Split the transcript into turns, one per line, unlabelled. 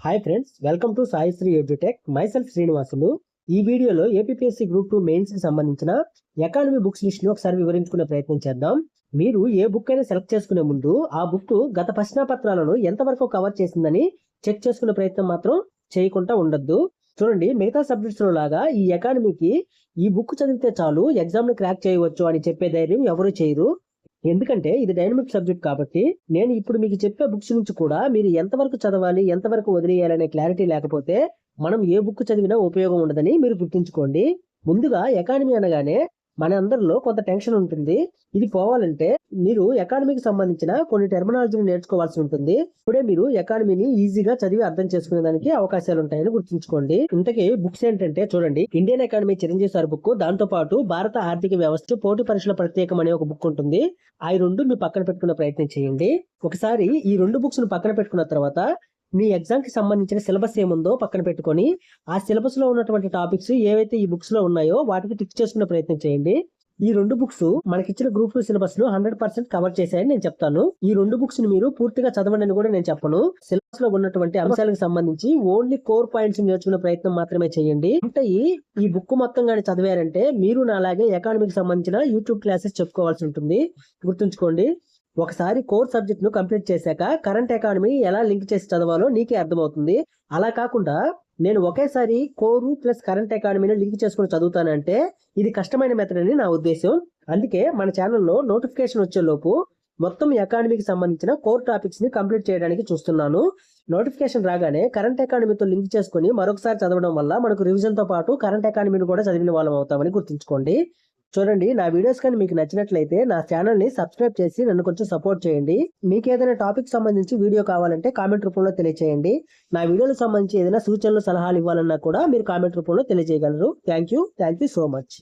Hi friends, welcome to Sai Shri Edutech. Myself Srinivasulu. ఈ వీడియోలో APPSC group 2 mains కి సంబంధించిన ఎకానమీ బుక్స్ లిస్ట్ ని ఒకసారి వివరించుకునే ప్రయత్నం చేద్దాం. మీరు ఏ బుక్ అయినా సెలెక్ట్ చేసుకునే ముందు ఆ బుక్ గత ప్రశ్నాపత్రాలను ఎంతవరకు కవర్ చేసిందని చెక్ చేసుకునే ప్రయత్నం మాత్రం చేయకుండా ఉండొద్దు. చూడండి, మిగతా సబ్జెక్ట్స్ లో లాగా ఈ ఎకానమీకి ఈ బుక్ చదివితే చాలు ఎగ్జామ్ ని క్రాక్ చేయవచ్చు అని చెప్పే ధైర్యం ఎవరు చేయరు. ఎందుకంటే ఇది డైనమిక్ సబ్జెక్ట్ కాబట్టి నేను ఇప్పుడు మీకు చెప్పే బుక్స్ నుంచి కూడా మీరు ఎంతవరకు చదవాలి, ఎంతవరకు వదిలేయాలనే క్లారిటీ లేకపోతే మనం ఏ బుక్ చదివినా ఉపయోగం ఉండదని మీరు గుర్తుంచుకోండి. ముందుగా ఎకానమీ అనగానే మన అందరిలో కొంత టెన్షన్ ఉంటుంది. ఇది పోవాలంటే మీరు ఎకానమీకి సంబంధించిన కొన్ని టెర్మినాలజీని నేర్చుకోవాల్సి ఉంటుంది. ఇప్పుడే మీరు ఎకానమీని ఈజీగా చదివి అర్థం చేసుకునేదానికి అవకాశాలు ఉంటాయని గుర్తుంచుకోండి. ఇంతకీ బుక్స్ ఏంటంటే చూడండి, Indian economy Chiranjeevi sir book, దాంతో పాటు భారత ఆర్థిక వ్యవస్థ పోటీ పరీక్షల ప్రత్యేకం అనే ఒక బుక్ ఉంటుంది. ఆ రెండు మీ పక్కన పెట్టుకునే ప్రయత్నం చేయండి. ఒకసారి ఈ రెండు బుక్స్ ను పక్కన పెట్టుకున్న తర్వాత మీ ఎగ్జామ్ కి సంబంధించిన సిలబస్ ఏముందో పక్కన పెట్టుకొని ఆ సిలబస్ లో ఉన్నటువంటి టాపిక్స్ ఏవైతే ఈ బుక్స్ లో ఉన్నాయో వాటికి టిక్ చేసుకునే ప్రయత్నం చేయండి. ఈ రెండు బుక్స్ మనకిచ్చిన గ్రూప్ 2 సిలబస్ ను 100% కవర్ చేశాయని నేను చెప్తాను. ఈ రెండు బుక్స్ ని మీరు పూర్తిగా చదవండి అని కూడా నేను చెప్పను. సిలబస్ లో ఉన్నటువంటి అంశాలకు సంబంధించి ఓన్లీ కోర్ పాయింట్స్ నేర్చుకునే ప్రయత్నం మాత్రమే చేయండి. అంటే ఈ బుక్ మొత్తం కానీ చదివారంటే మీరు నాలాగే ఎకానమీకి సంబంధించిన యూట్యూబ్ క్లాసెస్ చెప్పుకోవాల్సి ఉంటుంది. గుర్తుంచుకోండి, ఒకసారి కోర్ సబ్జెక్ట్ ను కంప్లీట్ చేశాక కరెంట్ ఎకానమీ ఎలా లింక్ చేసి చదవాలో నీకే అర్థమవుతుంది. అలా కాకుండా నేను ఒకేసారి కోరు ప్లస్ కరెంట్ ఎకానమీని లింక్ చేసుకుని చదువుతానంటే ఇది కష్టమైన మెథడ్ అని నా ఉద్దేశం. అందుకే మన ఛానల్లో నోటిఫికేషన్ వచ్చే లోపు మొత్తం ఎకానమీకి సంబంధించిన కోర్ టాపిక్స్ ని కంప్లీట్ చేయడానికి చూస్తున్నాను. నోటిఫికేషన్ రాగానే కరెంట్ ఎకానమీతో లింక్ చేసుకుని మరొకసారి చదవడం వల్ల మనకు రివిజన్ తో పాటు కరెంట్ ఎకానమీని కూడా చదివిన వాళ్ళం అవుతామని గుర్తుంచుకోండి. చూడండి, నా వీడియోస్ కానీ మీకు నచ్చినట్లయితే నా ఛానల్ ని సబ్స్క్రైబ్ చేసి నన్ను కొంచెం సపోర్ట్ చేయండి. మీకు ఏదైనా టాపిక్ సంబంధించి వీడియో కావాలంటే కామెంట్ రూపంలో తెలియజేయండి. నా వీడియోలకు సంబంధించి ఏదైనా సూచనలు, సలహాలు ఇవ్వాలన్నా కూడా మీరు కామెంట్ రూపంలో తెలియజేయగలరు. Thank you so much.